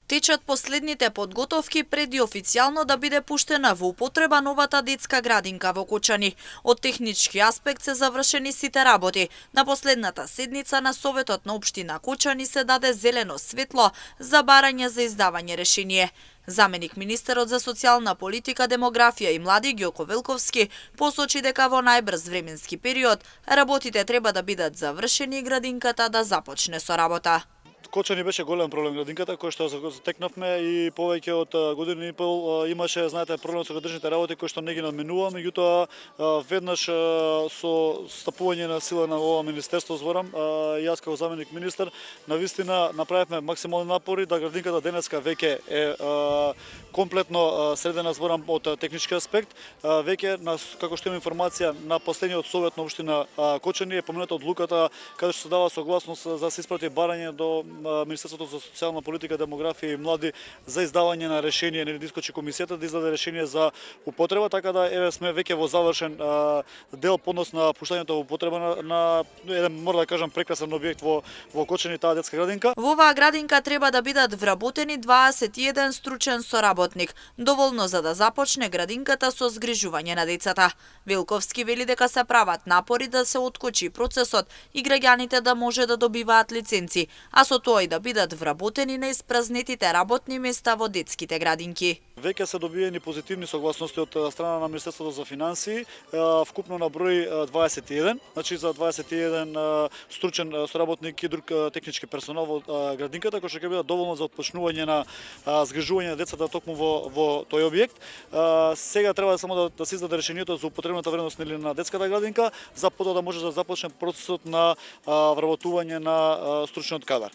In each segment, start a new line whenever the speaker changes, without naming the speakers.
Течат последните подготовки преди официјално да биде пуштена во употреба новата детска градинка во Кочани. Од технички аспект се завршени сите работи. На последната седница на Советот на општина Кочани се даде зелено светло за барање за издавање решение. Заменик министерот за социјална политика, демографија и млади Ѓоко Велковски посочи дека во најбрз временски период работите треба да бидат завршени и градинката да започне со работа.
Кочани беше голем проблем градинката, кој што затекнавме и повеќе од година и пол имаше, знаете, проблем со градичните работи кои што не ги надминуваме, меѓутоа веднаш со стапување на сила на ова министерство зборам, јас како заменик министер навистина направивме максимални напори да градинката денеска веќе е комплетно средена зборам од технички аспект. Веќе како што имам информација на последниот совет на општина Кочани е помината одлуката каде што се дава согласност за да се испрати барање до Министерството за социјална политика, демографија и млади за издавање на решение, нели дискочи комисијата да издаде решение за употреба, така да еве сме веќе во завршен дел поднос на пуштањето во употреба на еден, мора да кажам, прекрасен објект во Кочани, таа детска градинка.
Во оваа градинка треба да бидат вработени 21 стручен соработник, доволно за да започне градинката со згрижување на децата. Велковски вели дека се прават напори да се откочи процесот и граѓаните да може да добиваат лиценци, а со тоа и да бидат вработени на испразнетите работни места во детските градинки.
Веќе се добиени позитивни согласности од страна на Министерството за финансии, вкупно на број 21, значи за 21 стручен соработник и друг технички персонал во градинката, кој што ќе бидат доволно за отпочнување на згрижување на децата токму во тој објект. Сега треба само да се издаде решението за употребната вредност на детската градинка, за потоа да може да започне процесот на вработување на стручниот кадар.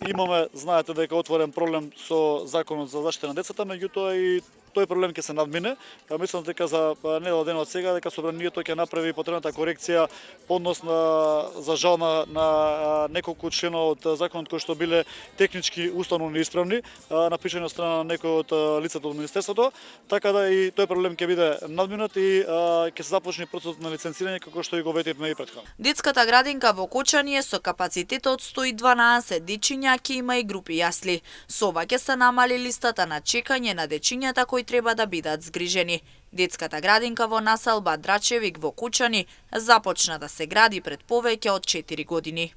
Имаме, знаете дека отворен проблем со законот за заштита на децата, меѓутоа и тој проблем ќе се надмине. Мислам дека за недела дена од сега дека собранието ќе направи потребната корекција поднос за жал на неколку члена од законот кои што биле технички уставно неисправни, напишани од страна на некој од лицата од министерството, така да и тој проблем ќе биде надминат и ќе се започне процесот на лиценцирање како што и го ветивме и претходно.
Детската градинка во Кочани е со капацитет од 112 дечиња, ќе има и групи јасли. Со ова ќе се намали листата на чекање на дечињата кои треба да бидат згрижени. Детската градинка во населба Драчевик во Кочани започна да се гради пред повеќе од 4 години.